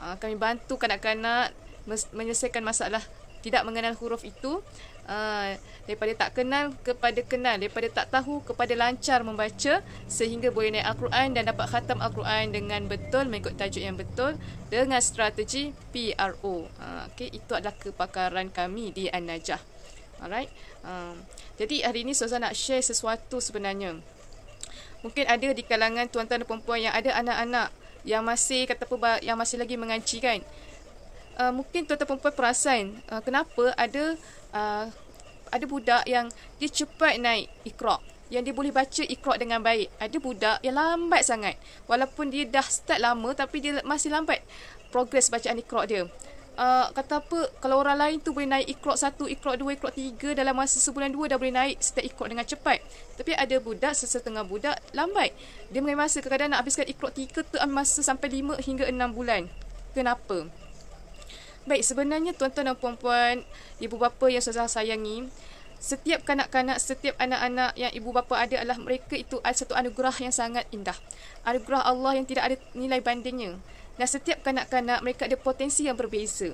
Kami bantu kanak-kanak menyelesaikan masalah tidak mengenal huruf itu, daripada tak kenal kepada kenal, daripada tak tahu kepada lancar membaca, sehingga boleh naik Al-Quran dan dapat khatam Al-Quran dengan betul, mengikut tajuk yang betul dengan strategi PRO. Itu adalah kepakaran kami di An-Najah. Alright. Jadi hari ini Ustazah nak share sesuatu sebenarnya. Mungkin ada di kalangan tuan-tuan dan perempuan yang ada anak-anak yang masih yang masih lagi mengaji kan. Mungkin tuan-tuan perempuan perasan kenapa ada budak yang dia cepat naik Iqra, yang dia boleh baca Iqra dengan baik. Ada budak yang lambat sangat, walaupun dia dah start lama tapi dia masih lambat progres bacaan Iqra dia. Kata apa, kalau orang lain tu boleh naik Iqra 1, Iqra 2, Iqra 3 dalam masa sebulan 2 dah boleh naik start Iqra dengan cepat. Tapi ada budak, sesetengah budak lambat. Dia mengambil masa, kadang-kadang nak habiskan Iqra 3 tu ambil masa sampai 5 hingga 6 bulan. Kenapa? Baik, sebenarnya tuan-tuan dan puan-puan, ibu bapa yang saya sayangi, setiap kanak-kanak, setiap anak-anak yang ibu bapa ada adalah mereka itu ada satu anugerah yang sangat indah. Anugerah Allah yang tidak ada nilai bandingnya. Dan setiap kanak-kanak mereka ada potensi yang berbeza.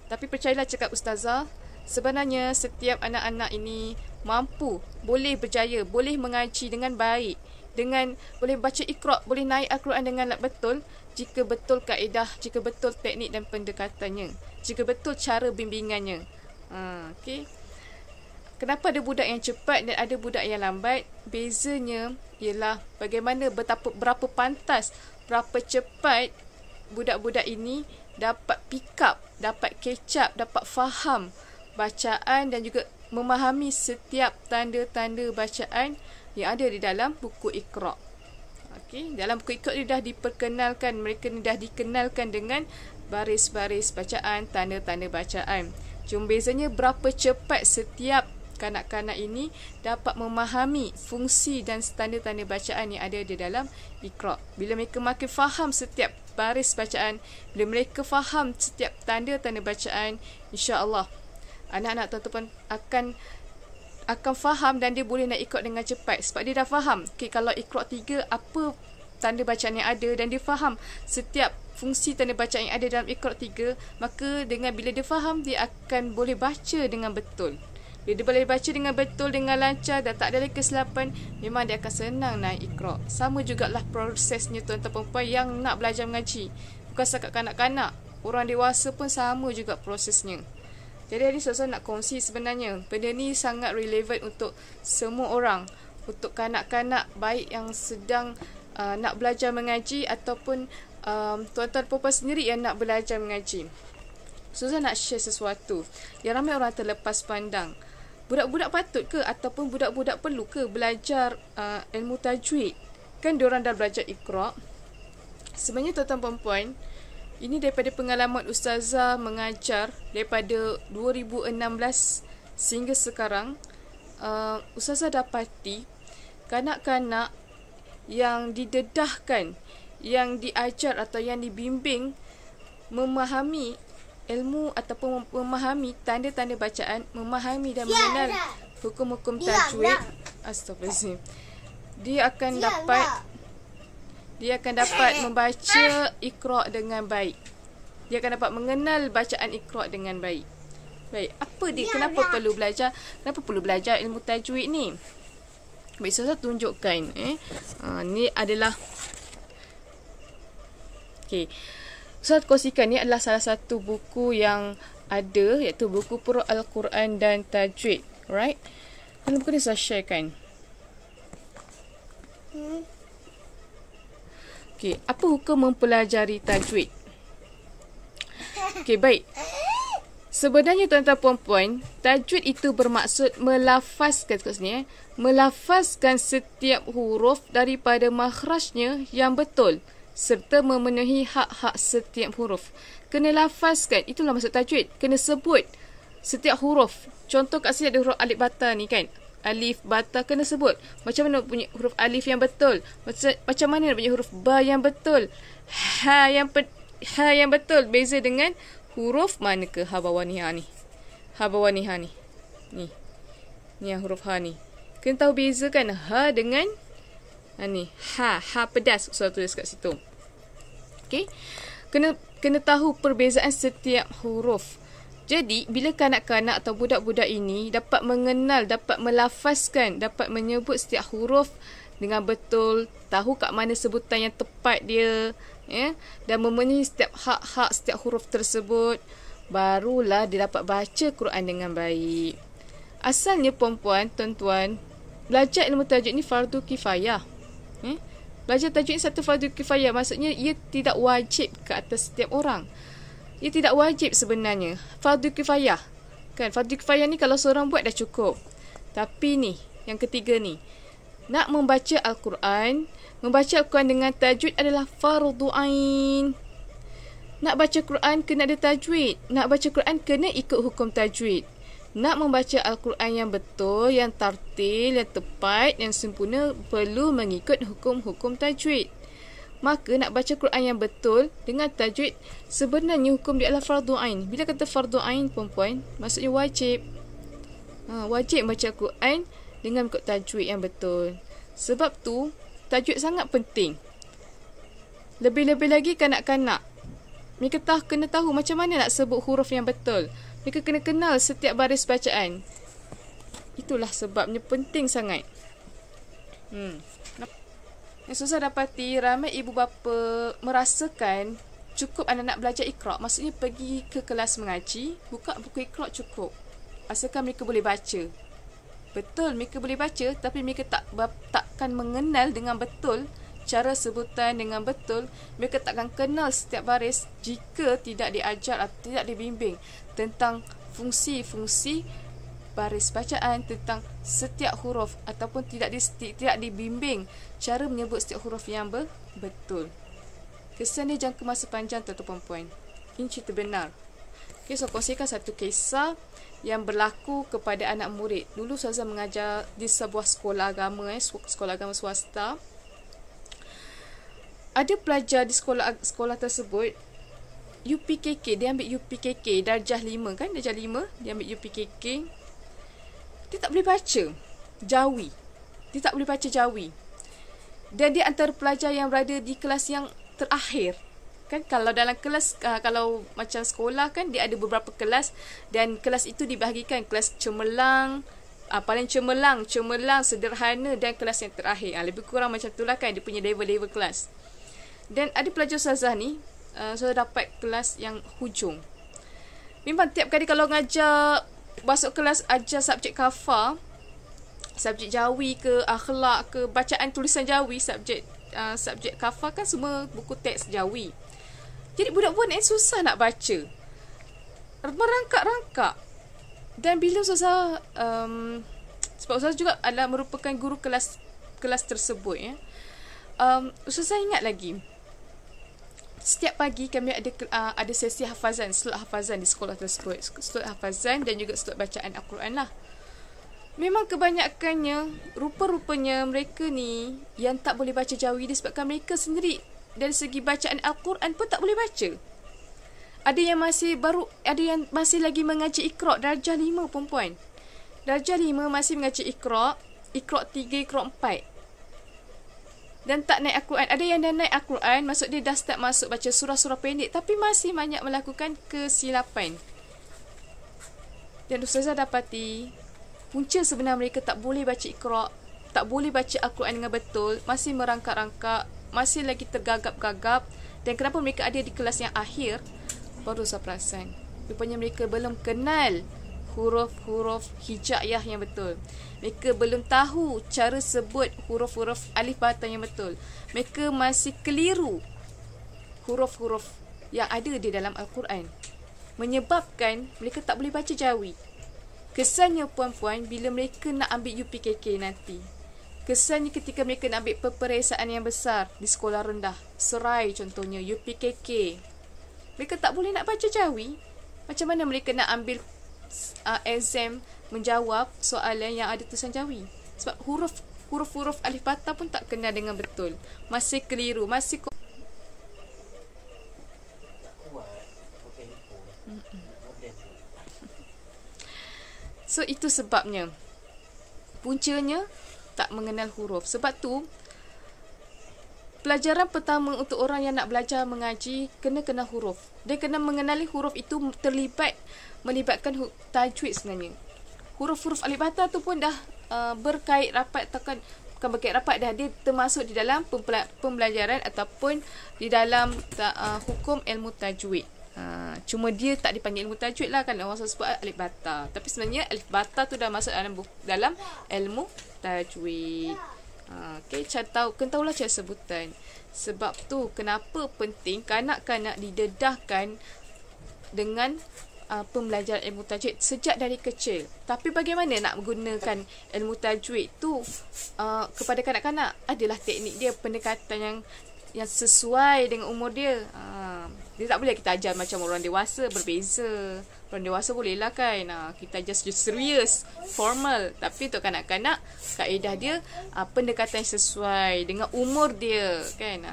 Tapi percayalah cakap Ustazah, sebenarnya setiap anak-anak ini mampu, boleh berjaya, boleh mengaji dengan baik, dengan boleh baca Iqra, boleh naik Al-Quran dengan betul, jika betul kaedah, jika betul teknik dan pendekatannya, jika betul cara bimbingannya. Kenapa ada budak yang cepat dan ada budak yang lambat? Bezanya ialah bagaimana berapa pantas, berapa cepat budak-budak ini dapat pick up, dapat catch up, dapat faham bacaan dan juga memahami setiap tanda-tanda bacaan yang ada di dalam buku Iqra. Dalam buku Iqra dia dah diperkenalkan, mereka dah dikenalkan dengan baris-baris bacaan, tanda-tanda bacaan. Cuma bezanya berapa cepat setiap kanak-kanak ini dapat memahami fungsi dan tanda-tanda bacaan yang ada di dalam Iqra. Bila mereka makin faham setiap baris bacaan, bila mereka faham setiap tanda-tanda bacaan, insya-Allah anak-anak tuan-tuan akan faham dan dia boleh nak ikut dengan cepat sebab dia dah faham. Kalau Iqra 3 apa tanda bacaan yang ada dan dia faham setiap fungsi tanda bacaan yang ada dalam Iqra 3, maka bila dia faham, dia akan boleh baca dengan betul. Bila dia boleh baca dengan betul, dengan lancar dan tak ada lagi kesilapan, memang dia akan senang naik Iqra. Sama jugalah prosesnya tuan-tuan perempuan yang nak belajar mengaji. Bukan setakat kanak-kanak, orang dewasa pun sama juga prosesnya. Jadi hari ini saya nak kongsi sebenarnya benda ni sangat relevan untuk semua orang, untuk kanak-kanak baik yang sedang nak belajar mengaji ataupun tuan-tuan perempuan sendiri yang nak belajar mengaji. Saya nak share sesuatu yang ramai orang terlepas pandang. Budak-budak patut ke ataupun budak-budak perlu ke belajar ilmu tajwid? Kan diorang dah belajar Iqra. Sebenarnya tuan-tuan perempuan, ini daripada pengalaman Ustazah mengajar daripada 2016 sehingga sekarang, Ustazah dapati kanak-kanak yang didedahkan, yang diajar atau yang dibimbing memahami ilmu ataupun memahami tanda-tanda bacaan, memahami dan mengenal hukum-hukum tajwid, astagfirullahaladzim, dia akan dapat membaca Iqra dengan baik. Dia akan dapat mengenal bacaan Iqra dengan baik. Baik, kenapa perlu belajar? Kenapa perlu belajar ilmu tajwid ni? Baik, saya tunjukkan. Ni adalah saya kongsikan, ni adalah salah satu buku yang ada, iaitu buku Pro Al-Quran dan Tajwid. Alright? Dalam buku ni saya sharekan. Apa hukum mempelajari tajwid? Baik. Sebenarnya tuan-tuan puan-puan, tajwid itu bermaksud melafazkan setiap huruf daripada makhrajnya yang betul serta memenuhi hak-hak setiap huruf. Kena lafazkan, itulah maksud tajwid. Kena sebut setiap huruf. Contoh kat sini ada huruf alif bata ni kan. Alif bata kena sebut. Macam mana punya huruf alif yang betul? Macam mana punya huruf ba yang betul? Ha yang betul. Beza dengan huruf mana ke ha bawah ni, ha ni. Ha bawah ni, ha ni. Ni yang huruf ha ni. Kena tahu beza kan ha dengan ha ni. Ha pedas. Saya tulis kat situ. kena tahu perbezaan setiap huruf. Jadi, bila kanak-kanak atau budak-budak ini dapat mengenal, dapat melafazkan, dapat menyebut setiap huruf dengan betul, tahu kat mana sebutan yang tepat dia, ya, dan memenuhi setiap hak-hak setiap huruf tersebut, barulah dia dapat baca Quran dengan baik. Asalnya puan-puan, tuan-tuan, belajar ilmu tajwid ni fardu kifayah. Belajar tajwid ni satu fardu kifayah, maksudnya ia tidak wajib ke atas setiap orang. Ia tidak wajib sebenarnya. Fardu kifayah. Kan, fardu kifayah ni kalau seorang buat dah cukup. Tapi ni, yang ketiga ni, nak membaca Al-Quran, membaca Al-Quran dengan tajwid adalah fardu ain. Nak baca Quran kena ada tajwid. Nak baca Quran kena ikut hukum tajwid. Nak membaca Al-Quran yang betul, yang tartil, yang tepat, yang sempurna, perlu mengikut hukum-hukum tajwid. Maka nak baca Quran yang betul dengan tajwid, sebenarnya hukum dia adalah fardu ain. Bila kata fardu ain, puan-puan, maksudnya wajib. Wajib baca Quran dengan ikut tajwid yang betul. Sebab tu, tajwid sangat penting. Lebih-lebih lagi kanak-kanak. Mereka kena tahu macam mana nak sebut huruf yang betul. Mereka kena kenal setiap baris bacaan. Itulah sebabnya penting sangat. Yang susah dapati, ramai ibu bapa merasakan cukup anak-anak belajar Iqra'. Maksudnya pergi ke kelas mengaji, buka buku Iqra' cukup. Asalkan mereka boleh baca. Betul, mereka boleh baca, tapi mereka takkan mengenal dengan betul cara sebutan dengan betul. Mereka takkan kenal setiap baris jika tidak diajar atau tidak dibimbing tentang fungsi-fungsi baris bacaan, tentang setiap huruf, ataupun tidak dibimbing cara menyebut setiap huruf yang betul. Kesan dia jangka masa panjang, tuan-tuan puan. Ini cerita benar. Okay, so kongsikan satu kisah yang berlaku kepada anak murid. Dulu Ustazah mengajar di sebuah sekolah agama, sekolah agama swasta. Ada pelajar di sekolah tersebut, UPKK, dia ambil UPKK darjah 5 kan, darjah 5, dia ambil UPKK. Dia tak boleh baca Jawi. Dia tak boleh baca Jawi. Dan dia antara pelajar yang berada di kelas yang terakhir. Kan kalau dalam kelas, kalau macam sekolah kan, dia ada beberapa kelas. Dan kelas itu dibahagikan kelas cemerlang, paling cemerlang, sederhana, dan kelas yang terakhir. Lebih kurang macam itulah kan, dia punya level-level kelas. Dan ada pelajar Ustazah ni, Ustazah dapat kelas yang hujung. Memang tiap kali kalau ngajar, masuk kelas ajar subjek kafar, subjek Jawi ke, akhlak ke, bacaan tulisan Jawi, subjek kafar kan semua buku teks Jawi. Jadi budak-budak ni susah nak baca. Merangkak-rangkak. Dan bila Ustazah, sebab Ustazah juga adalah merupakan guru kelas tersebut, ya. Ustazah ingat lagi, setiap pagi kami ada sesi hafazan, slot hafazan di sekolah tersebut. Slot hafazan dan juga slot bacaan Al-Quran lah. Memang kebanyakannya, rupa-rupanya mereka ni yang tak boleh baca Jawi disebabkan mereka sendiri dari segi bacaan Al-Quran pun tak boleh baca. Ada yang masih lagi mengaji Iqra' darjah 5, perempuan. Darjah 5 masih mengaji Iqra' 3, Iqra' 4. Dan tak naik Al-Quran. Ada yang dah naik Al-Quran, maksud dia dah start masuk baca surah-surah pendek, tapi masih banyak melakukan kesilapan. Dan Ustazah dapati, punca sebenar mereka tak boleh baca Iqra', tak boleh baca Al-Quran dengan betul, masih merangkak-rangkak, masih lagi tergagap-gagap. Dan kenapa mereka ada di kelas yang akhir, baru saya perasan. Rupanya mereka belum kenal huruf-huruf hijaiyah yang betul. Mereka belum tahu cara sebut huruf-huruf alif bata yang betul. Mereka masih keliru huruf-huruf yang ada di dalam Al-Quran, menyebabkan mereka tak boleh baca Jawi. Kesannya puan-puan, bila mereka nak ambil UPKK nanti, kesannya ketika mereka nak ambil peperiksaan yang besar di sekolah rendah, Serai contohnya, UPKK, mereka tak boleh nak baca Jawi. Macam mana mereka nak ambil exam menjawab soalan yang ada tulisan Jawi? Sebab huruf-huruf alif bata pun tak kenal dengan betul, masih keliru, masih so itu sebabnya, puncanya tak mengenal huruf. Sebab tu pelajaran pertama untuk orang yang nak belajar mengaji, kena huruf. Dia kena mengenali huruf itu melibatkan tajwid sebenarnya. Huruf-huruf alif bata tu pun dah berkait rapat, bukan berkait rapat dah, dia termasuk di dalam pembelajaran ataupun di dalam hukum ilmu tajwid. Cuma dia tak dipanggil ilmu tajwid lah kan, orang sebut alif bata. Tapi sebenarnya alif bata tu dah masuk dalam ilmu tajwid. Okay, kena tahulah cara sebutan. Sebab tu kenapa penting kanak-kanak didedahkan dengan pembelajaran ilmu tajwid sejak dari kecil. Tapi bagaimana nak menggunakan ilmu tajwid tu kepada kanak-kanak? Adalah teknik dia, pendekatan yang sesuai dengan umur dia. Dia tak boleh kita ajar macam orang dewasa, berbeza. Orang dewasa boleh lah kan, kita ajar serius, formal. Tapi untuk kanak-kanak, kaedah dia pendekatan yang sesuai dengan umur dia kan.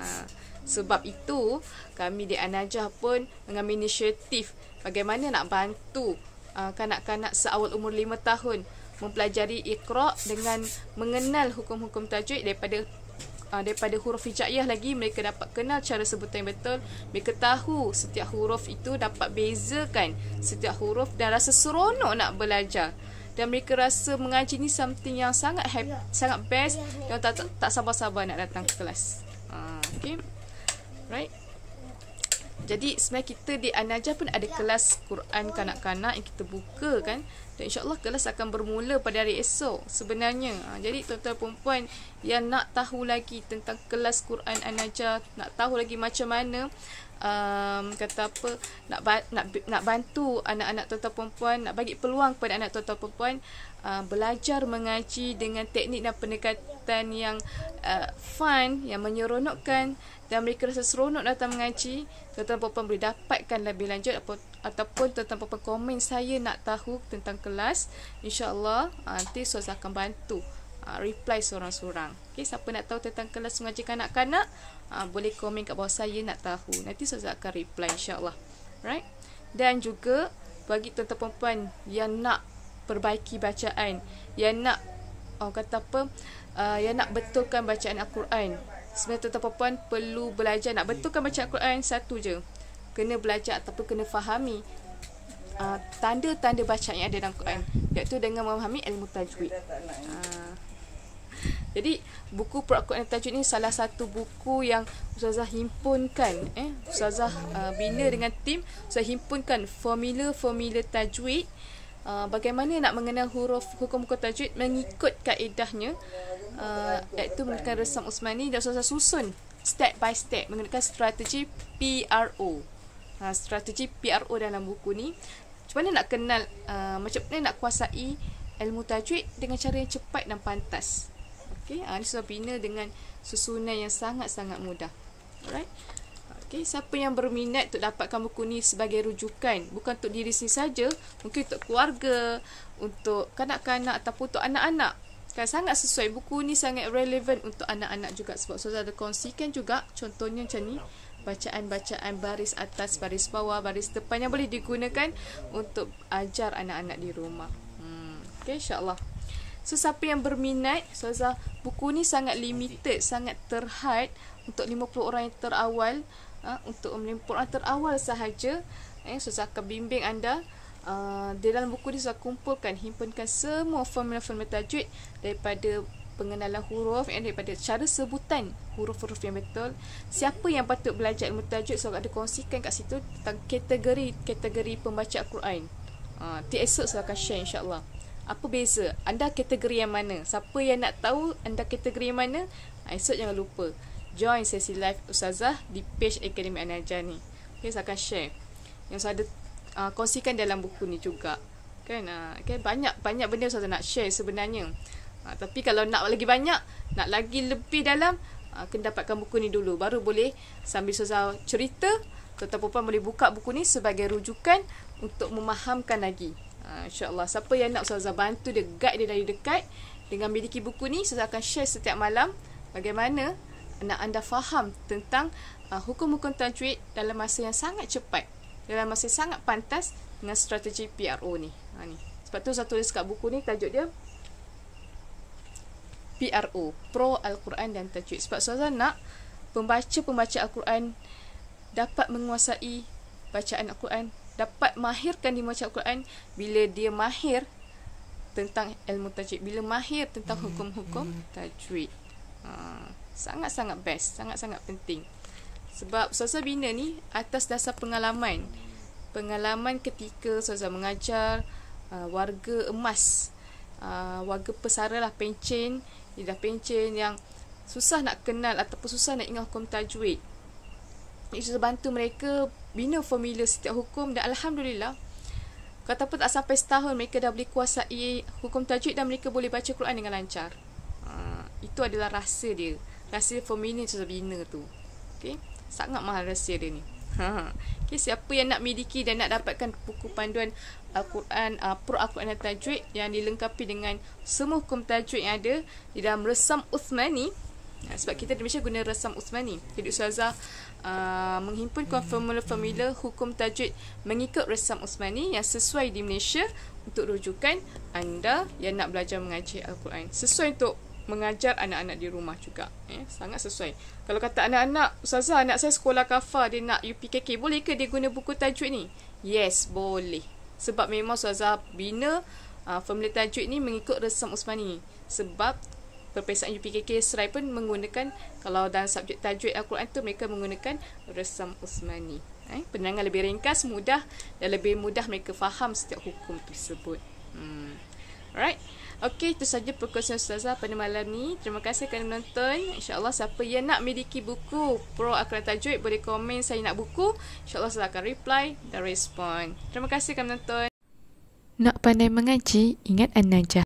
Sebab itu kami di An-Najah pun mengambil inisiatif bagaimana nak bantu kanak-kanak seawal umur 5 tahun mempelajari Iqra dengan mengenal hukum-hukum tajwid daripada huruf hijaiyah lagi. Mereka dapat kenal cara sebutan yang betul. Mereka tahu setiap huruf itu dapat bezakan setiap huruf dan rasa seronok nak belajar. Dan mereka rasa mengaji ni something yang sangat best dan tak sabar-sabar nak datang ke kelas. Okay. Right. Jadi sebenarnya kita di An-Najah pun ada kelas Quran kanak-kanak yang kita buka kan. Dan insyaAllah kelas akan bermula pada hari esok sebenarnya. Jadi tuan-tuan perempuan yang nak tahu lagi tentang kelas Quran An-Najah, nak tahu lagi macam mana nak bantu anak-anak tuan-tuan perempuan, nak bagi peluang kepada anak tuan-tuan perempuan belajar mengaji dengan teknik dan pendekatan yang fun, yang menyeronokkan dan mereka rasa seronok datang mengaji, tuan-tuan perempuan boleh dapatkan lebih lanjut ataupun tuan-tuan perempuan komen saya nak tahu tentang kelas. InsyaAllah nanti Ustazah akan bantu reply seorang-seorang. Okay, siapa nak tahu tentang kelas mengaji kanak-kanak, boleh komen kat bawah saya nak tahu. Nanti Ustazah akan reply insyaAllah. Right? Dan juga bagi tuan-tuan perempuan yang nak perbaiki bacaan, yang nak yang nak betulkan bacaan Al-Quran. Sebenarnya tuan-tuan perempuan perlu belajar nak betulkan bacaan Al-Quran satu je. Kena belajar ataupun kena fahami tanda-tanda bacaan yang ada dalam Quran, iaitu dengan memahami ilmu tajwid. Jadi buku Al-Quran Tajwid ni salah satu buku yang Ustazah himpunkan, Ustazah bina dengan tim. Ustazah himpunkan formula tajwid, bagaimana nak mengenal hukum-hukum tajwid mengikut kaedahnya, iaitu menggunakan resam Usmani, dan Ustazah susun step by step menggunakan strategi PRO. Strategi PRO dalam buku ni, macam mana nak kenal, macam mana nak kuasai ilmu tajwid dengan cara yang cepat dan pantas. Okay, ini Ustazah bina dengan susunan yang sangat-sangat mudah. Alright. Okay, siapa yang berminat untuk dapatkan buku ni sebagai rujukan, bukan untuk diri sendiri saja, mungkin untuk keluarga, untuk kanak-kanak ataupun untuk anak-anak, kan sangat sesuai. Buku ni sangat relevan untuk anak-anak juga, sebab Ustazah ada kongsikan juga contohnya macam ni, bacaan-bacaan baris atas, baris bawah, baris depan yang boleh digunakan untuk ajar anak-anak di rumah. Okay, insyaAllah. So, siapa yang berminat, Ustazah, buku ni sangat limited, sangat terhad untuk 50 orang yang terawal. Untuk 50 orang terawal sahaja, Ustazah akan bimbing anda. Di dalam buku ni Ustazah himpunkan semua formula-formula tajwid, daripada pengenalan huruf, daripada cara sebutan huruf-huruf yang betul. Siapa yang patut belajar ilmu tajwid, Ustazah ada kongsikan kat situ tentang kategori pembaca Al-Quran. Esok Ustazah akan share insyaAllah. Apa beza? Anda kategori yang mana? Siapa yang nak tahu anda kategori yang mana? Esok jangan lupa join sesi live Ustazah di page Akademi An-Najah ni. Okay, saya akan share yang saya ada kongsikan dalam buku ni juga. Kan, banyak benda Ustazah nak share sebenarnya. Tapi kalau nak lagi banyak, nak lagi lebih dalam, kena dapatkan buku ni dulu, baru boleh sambil Ustazah cerita, tuan-tuan perempuan boleh buka buku ni sebagai rujukan untuk memahamkan lagi. InsyaAllah, siapa yang nak Ustazah bantu dia, guide dia dari dekat dengan memiliki buku ni, Ustazah akan share setiap malam bagaimana nak anda faham tentang hukum-hukum tajwid dalam masa yang sangat cepat, dalam masa yang sangat pantas dengan strategi PRO ni. Ni. Sebab tu saya tulis kat buku ni, tajuk dia PRO, Pro Al-Quran dan Tajwid. Sebab Ustazah nak pembaca Al-Quran dapat menguasai bacaan Al-Quran, dapat mahirkan di membaca Al-Quran bila dia mahir tentang ilmu tajwid, bila mahir tentang hukum-hukum tajwid. Sangat-sangat best, sangat-sangat penting. Sebab Ustazah bina ni atas dasar pengalaman ketika Ustazah mengajar warga emas, warga pesara lah, pencen, dia dah pencen yang susah nak kenal ataupun susah nak ingat hukum tajwid. Ustazah bantu mereka bina formula setiap hukum, dan Alhamdulillah kata pun tak sampai setahun mereka dah boleh kuasai hukum tajwid dan mereka boleh baca Quran dengan lancar. Itu adalah rahsia dia, rahsia formula Ustazah bina tu. Okay? Sangat mahal rahsia dia ni. Okay, siapa yang nak miliki dan nak dapatkan buku panduan Al-Quran, Pro Al-Quran dan Tajwid yang dilengkapi dengan semua hukum tajwid yang ada di dalam resam Uthmani, sebab kita di Malaysia guna resam Uthmani, jadi Ustazah menghimpunkan formula-formula hukum tajwid mengikut resam Uthmani yang sesuai di Malaysia untuk rujukan anda yang nak belajar mengaji Al-Quran, sesuai untuk mengajar anak-anak di rumah juga. Sangat sesuai. Kalau kata anak-anak, Ustazah, anak saya sekolah kafar, dia nak UPKK, boleh ke dia guna buku tajwid ni? Yes, boleh. Sebab memang Ustazah bina formula tajwid ni mengikut resam Uthmani. Sebab Perperiksaan UPKK Serai pun menggunakan, kalau dalam subjek tajwid Al-Quran tu mereka menggunakan resam Uthmani. Penerangan lebih ringkas, mudah, dan lebih mudah mereka faham setiap hukum tersebut. Alright. Okey, itu saja perkongsian Ustazah pada malam ni. Terima kasih kerana menonton. InsyaAllah siapa yang nak miliki buku Pro Al-Quran Tajwid boleh komen saya nak buku. InsyaAllah saya akan reply dan respon. Terima kasih kerana menonton. Nak pandai mengaji, ingat An-Najah.